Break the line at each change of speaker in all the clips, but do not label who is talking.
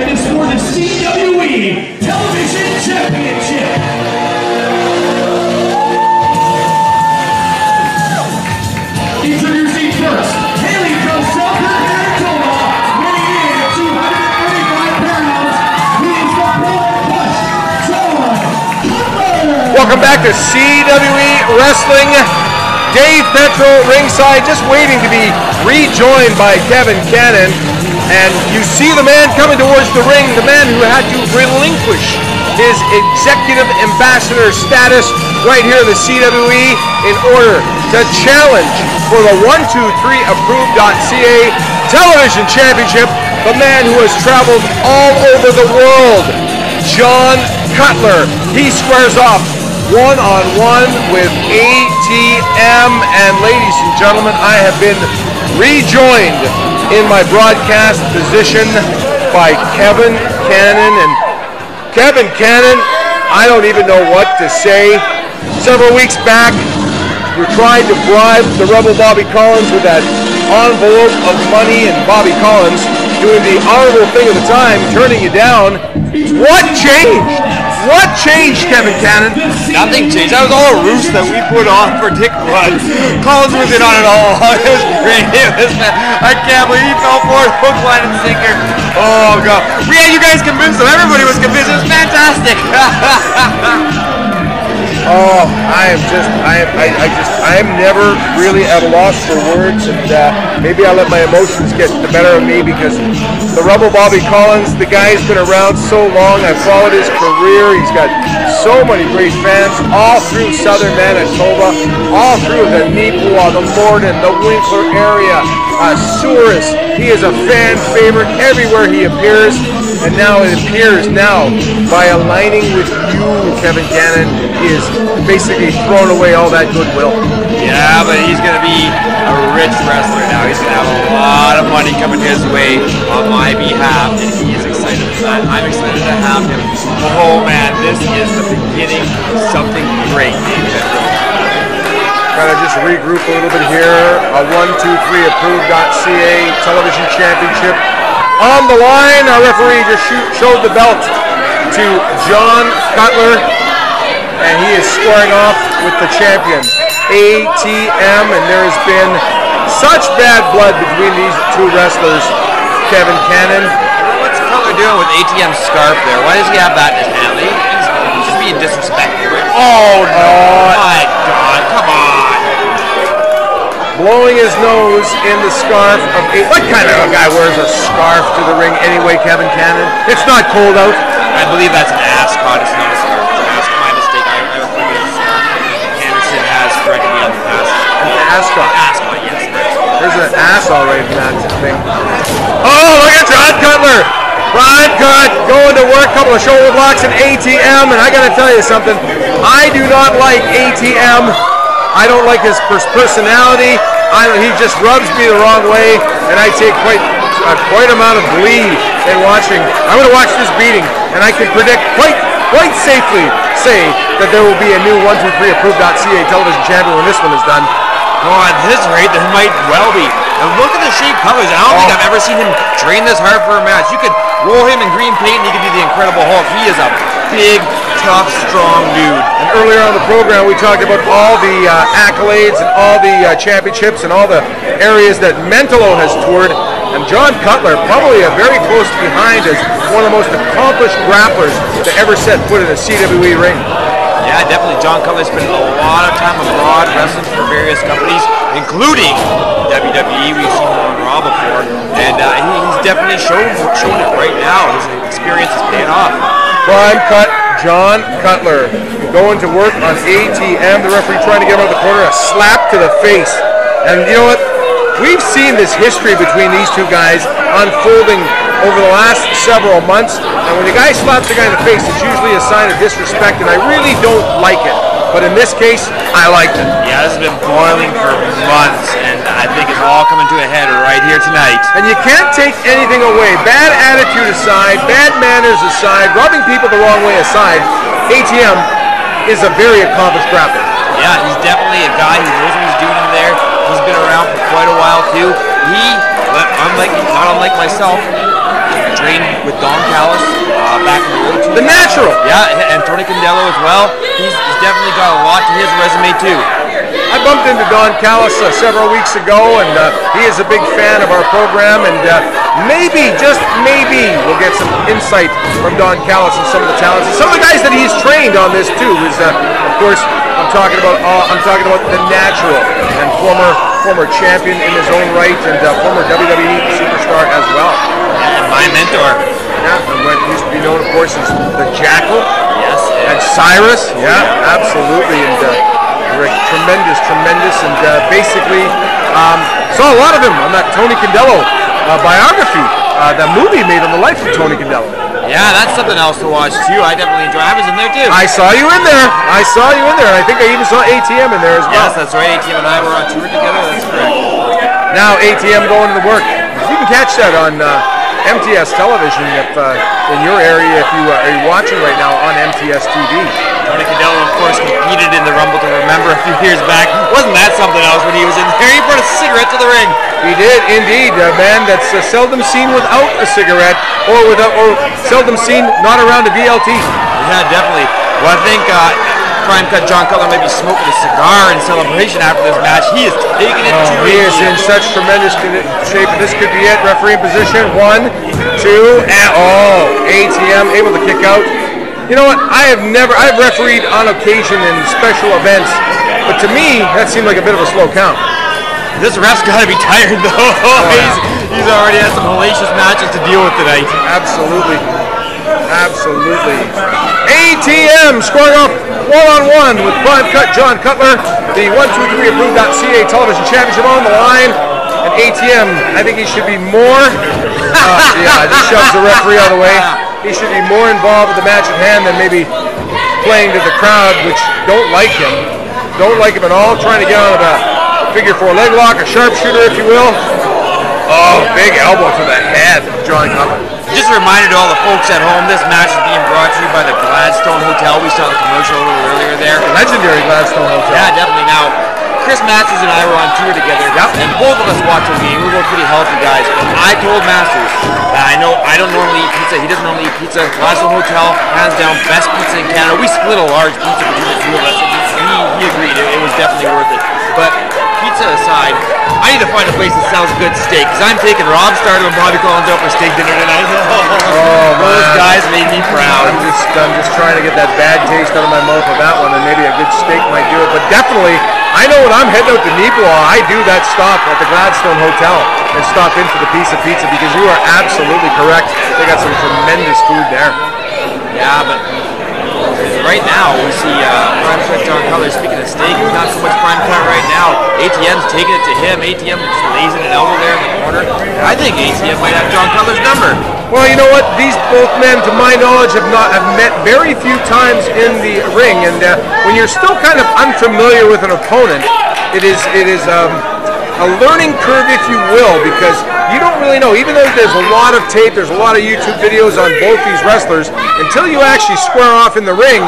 and it's for the CWE Television Championship. Introducing first, Haley from South Manitoba, weighing in at 235 pounds, he is the Blood Push, Jon Cutler.
Welcome back to CWE Wrestling. Dave Petro ringside, just waiting to be rejoined by Kevin Cannon. And you see the man coming towards the ring, the man who had to relinquish his executive ambassador status right here in the CWE in order to challenge for the 123approved.ca Television Championship, the man who has traveled all over the world, Jon Cutler. He squares off one-on-one with ATM, and ladies and gentlemen, I have been rejoined in my broadcast position by Kevin Cannon. And Kevin Cannon, I don't even know what to say. Several weeks back, you tried to bribe the rebel Bobby Collins with that envelope of money, and Bobby Collins, doing the honorable thing at the time, turning you down. What changed? What changed, Kevin Cannon?
Nothing changed. That was all a ruse that we put on for Dick Blood. Collins was in on it all. It was great. I can't believe he fell for it. Hook, line, and sinker. Oh, God. We had you guys convinced him. Everybody was convinced. It was fantastic.
Oh, I am never really at a loss for words, and maybe I let my emotions get the better of me, because the rebel Bobby Collins, the guy's been around so long. I've followed his career. He's got so many great fans all through southern Manitoba, all through the Nipawin, the Morden, the Winkler area, Souris. He is a fan favorite everywhere he appears, and now it appears by aligning with you, Kevin Cannon, he is basically throwing away all that goodwill.
Yeah, but he's going to be a rich wrestler now. He's going to have a lot of money coming his way on my behalf, and he is excited for that. I'm excited to have him. Oh, man, this is the beginning of something great, David.
Gotta just regroup a little bit here. A 123approved.ca Television Championship on the line. Our referee just showed the belt to Jon Cutler, and he is squaring off with the champion, ATM, and there has been such bad blood between these two wrestlers, Kevin Cannon.
What's Cutler doing with ATM's scarf there? Why does he have that in his hand? He's just being disrespectful. Oh, no. My God, come on.
Blowing his nose in the scarf of what kind of a guy wears a scarf to the ring anyway, Kevin Cannon? It's not cold out.
I believe that's an ascot. It's not a scarf. It's an ascot. My mistake. I believe it's a scarf. Anderson has corrected me on the past.
Ascot.
Ascot, yes.
There's an ass all right in that thing. Oh, look at Jon Cutler. Ron Cut going to work, couple of shoulder blocks and ATM, and I got to tell you something. I do not like ATM. I don't like his personality. He just rubs me the wrong way, and I take quite amount of glee in watching. I'm going to watch this beating, and I can predict quite safely say that there will be a new 123approved.ca television champion when this one is done.
Oh, at this rate, there might well be. And look at the shape colors. I don't think I've ever seen him train this hard for a match. You could roll him in green paint, and he could be the Incredible Hulk. He is a big, tough, strong dude.
And earlier on the program, we talked about all the accolades and all the championships and all the areas that Mentolo has toured. And Jon Cutler, probably a very close behind as one of the most accomplished grapplers to ever set foot in a CWE ring.
Yeah, definitely. Jon Cutler spent a lot of time abroad wrestling for various companies, including WWE. We've seen him on Raw before, and he's definitely showing it right now. His experience is paying off.
Prime cut, Jon Cutler going to work on ATM. The referee trying to get him out of the corner, a slap to the face. And you know what? We've seen this history between these two guys unfolding over the last several months, and when the guy slaps the guy in the face, it's usually a sign of disrespect, and I really don't like it. But in this case, I liked it.
Yeah, this has been boiling for months, and I think it's all coming to a head right here tonight.
And you can't take anything away. Bad attitude aside, bad manners aside, rubbing people the wrong way aside, ATM is a very accomplished grappler.
Yeah, he's definitely a guy who knows what he's doing in there. He's been around for quite a while, too. He, not unlike myself, trained with Don
The Natural.
Yeah, and Tony Condello as well. He's definitely got a lot to his resume too.
I bumped into Don Callis several weeks ago, and he is a big fan of our program, and maybe, just maybe, we'll get some insight from Don Callis and some of the talents, and some of the guys that he's trained on this too. Is of course I'm talking about the Natural, and former champion in his own right, and former WWE superstar as well.
And my mentor.
Yeah, and what used to be known, of course, as the Jackal.
Yes.
And Cyrus. Yeah, absolutely, and. Tremendous, and basically saw a lot of him on that Tony Condello biography, that movie made on the life of Tony Condello.
Yeah, that's something else to watch too. I definitely enjoy. I was in there too.
I saw you in there. I think I even saw ATM in there as well.
Yes, that's right. ATM and I were on tour together. That's correct.
Now ATM going to work. You can catch that on MTS television if in your area, if you are watching right now on MTS TV.
Tony Condello, of course, competed in the Rumble to Remember a few years back. Wasn't that something else when he was in there? He brought a cigarette to the ring.
He did indeed, a man that's seldom seen without a cigarette, or seldom seen not around a VLT.
Yeah, definitely. Well, I think Prime Cut Jon Cutler might be smoking a cigar in celebration after this match. He is taking it to
He is in such tremendous shape. This could be it. Referee in position. 1, 2, and ATM able to kick out. You know what? I've refereed on occasion in special events, but to me, that seemed like a bit of a slow count.
This ref's got to be tired, though. He's already had some hellacious matches to deal with tonight.
Absolutely. ATM scoring off one-on-one with Prime Cut Jon Cutler, the 123 approved.ca television championship on the line. And ATM, I think he should be more. Just shoves the referee out of the way. He should be more involved with the match at hand than maybe playing to the crowd, which don't like him at all, trying to get on with a figure 4 leg lock, a sharpshooter, if you will. Big elbow to the head of Jon Cutler.
Just a reminder to all the folks at home, this match is being brought to you by the Gladstone Hotel. We saw the commercial a little earlier there.
Legendary Gladstone Hotel.
Yeah, definitely. Now, Chris Masters and I were on tour together, and both of us watched the game. We were both pretty healthy guys. And I told Masters that I don't normally eat pizza. He doesn't normally eat pizza. Gladstone Hotel, hands down, best pizza in Canada. We split a large pizza between the two of us. He agreed. It was definitely worth it. But pizza aside, I need to find a place that sells good steak, because I'm taking Rob Starter and Bobby Collins out for steak dinner tonight. Those guys made me proud.
I'm just trying to get that bad taste out of my mouth with that one, and maybe a good steak might do it. But definitely, I know when I'm heading out to Nipawin, I do that stop at the Gladstone Hotel and stop in for the piece of pizza, because you are absolutely correct. They got some tremendous food there.
Yeah, but right now we see Prime Cut Jon Cutler. Speaking of steak, it's not so much Prime Cut right now. ATM's taking it to him. ATM just lazing an elbow there in the corner. I think ATM might have Jon Cutler's number.
Well, you know what? These both men, to my knowledge, have met very few times in the ring, and when you're still kind of unfamiliar with an opponent, it is a learning curve, if you will, because you don't really know. Even though there's a lot of tape, there's a lot of YouTube videos on both these wrestlers, until you actually square off in the ring,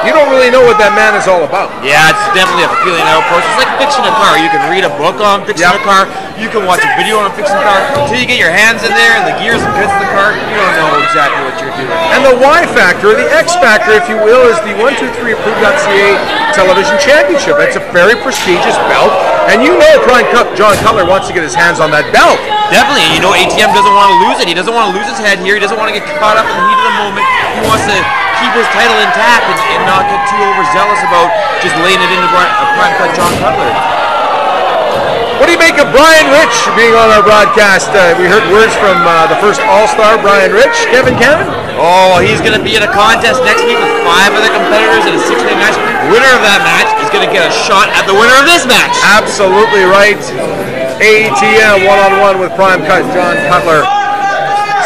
you don't really know what that man is all about.
Yeah, it's definitely a feeling out process. It's like fixing a car. You can read a book on fixing a car. You can watch a video on fixing a car. Until you get your hands in there and the gears and bits of the car, you don't know exactly what you're doing.
And the Y factor, the X factor, if you will, is the 123 approved.ca television championship. It's a very prestigious belt, and you know Prime Cut Jon Cutler wants to get his hands on that belt.
Definitely. You know ATM doesn't want to lose it. He doesn't want to lose his head here. He doesn't want to get caught up in the heat of the moment. He wants to keep his title intact and not get too overzealous about just laying it into Prime Cut Jon Cutler.
What do you make of Brian Rich being on our broadcast? We heard words from the first All-Star, Brian Rich. Kevin Cannon?
Oh, he's going to be in a contest next week with 5 other competitors in a 6-man match. Winner of that match is going to get a shot at the winner of this match.
Absolutely right. ATM one-on-one with Prime Cut Jon Cutler.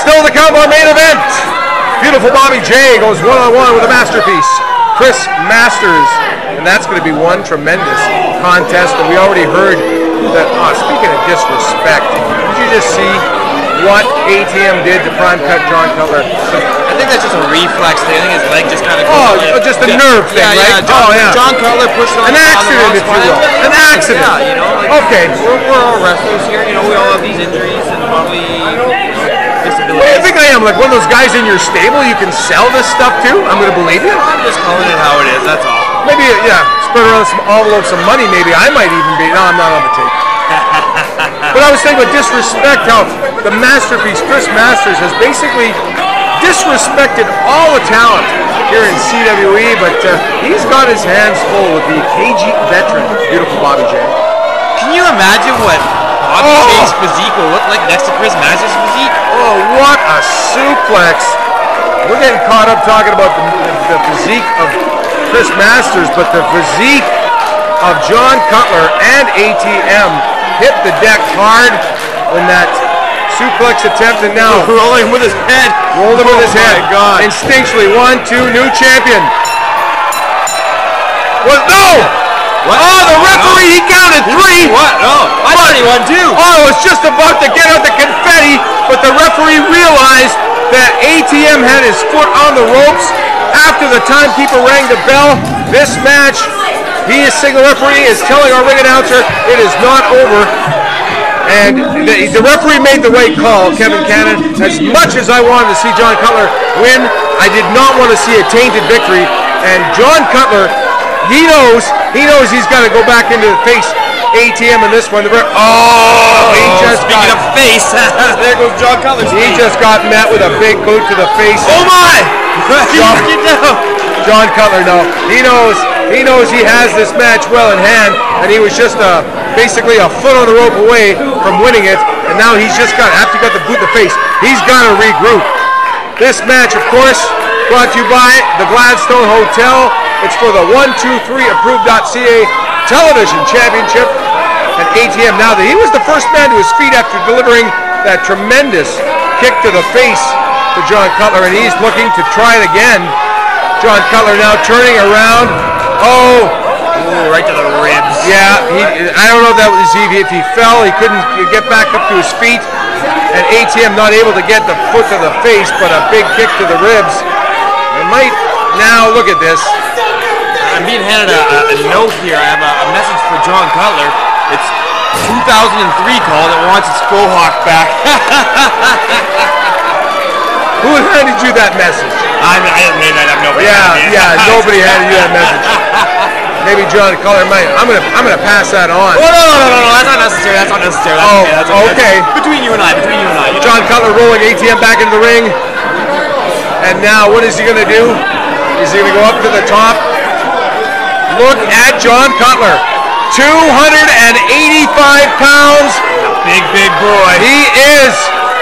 Still to come, our main event. Beautiful Bobby J goes one-on-one with a masterpiece, Chris Masters. And that's going to be one tremendous contest. And we already heard that, speaking of disrespect, did you just see what ATM did to Prime Cut Jon Cutler?
I think that's just a reflex thing. I think his leg just kind of
just a nerve thing, right?
Jon Cutler pushed on
an accident, if you will. An accident.
Yeah, you know.
Okay.
We're all wrestlers here. You know, we all have these injuries, and probably abilities.
I think I am like one of those guys in your stable you can sell this stuff to. I'm going to believe you.
I'm just calling it how it is, that's all.
Maybe, yeah, spread around some envelopes, some money maybe. I might even be. No, I'm not on the tape. But I was thinking about disrespect, how the masterpiece, Chris Masters, has basically disrespected all the talent here in CWE, but he's got his hands full with the KG veteran, beautiful Bobby J.
Can you imagine what Bobby J's physique will look like next to Chris Masters' physique?
Oh, what a suplex. We're getting caught up talking about the physique of Chris Masters, but the physique of Jon Cutler and ATM hit the deck hard when that suplex attempt, and now
rolling with his head.
Rolled him with his head.
My God.
Instinctually, 1, 2, new champion. What? No!
What?
Oh, the referee, he counted 3.
What? No, I thought he won 2.
Oh, it was just about to get out the confetti, but the referee realized that ATM had his foot on the ropes. After the timekeeper rang the bell, this match, he is single referee, is telling our ring announcer it is not over. And the referee made the right call, Kevin Cannon. As much as I wanted to see Jon Cutler win, I did not want to see a tainted victory. And Jon Cutler, he knows he's got to go back into the face ATM in this one. He just
speaking of face, there goes Jon Cutler.
He just got met with a big boot to the face.
Oh my!
Jon Cutler, no. He knows he has this match well in hand, and he was just basically a foot on the rope away from winning it, and now he's just got, after he got the boot in the face, he's got to regroup. This match, of course, brought to you by the Gladstone Hotel. It's for the 123approved.ca Television Championship, and ATM, now that he was the first man to his feet after delivering that tremendous kick to the face to Jon Cutler, and he's looking to try it again. Jon Cutler now turning around. Oh,
right to the ribs.
Yeah, I don't know if that was if he fell, he couldn't get back up to his feet, and ATM not able to get the foot to the face, but a big kick to the ribs. It might, now look at this.
I'm being handed a note here. I have a message for Jon Cutler. It's 2003 call that wants its faux hawk back.
Who handed you that message?
I didn't mean that. I have nobody.
Yeah, nobody handed you that message. Maybe Jon Cutler might. I'm gonna pass that on.
Oh, no, that's not necessary. That's not necessary. That's
okay.
Between you and I.
Jon Cutler rolling ATM back into the ring, and now what is he gonna do? Is he gonna go up to the top? Look at Jon Cutler, 285 pounds.
Big boy.
He is.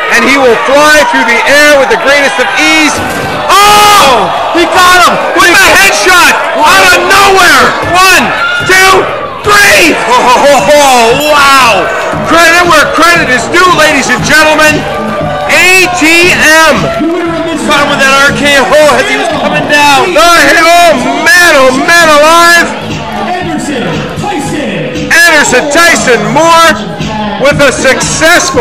And he will fly through the air with the greatest of ease. Oh! He got him with a headshot out of nowhere. 1, 2, 3. Oh, wow. Credit where credit is due, ladies and gentlemen. ATM.
Caught him with that RKO as he was coming down.
Oh, man alive. Anderson Tyson Moore with a successful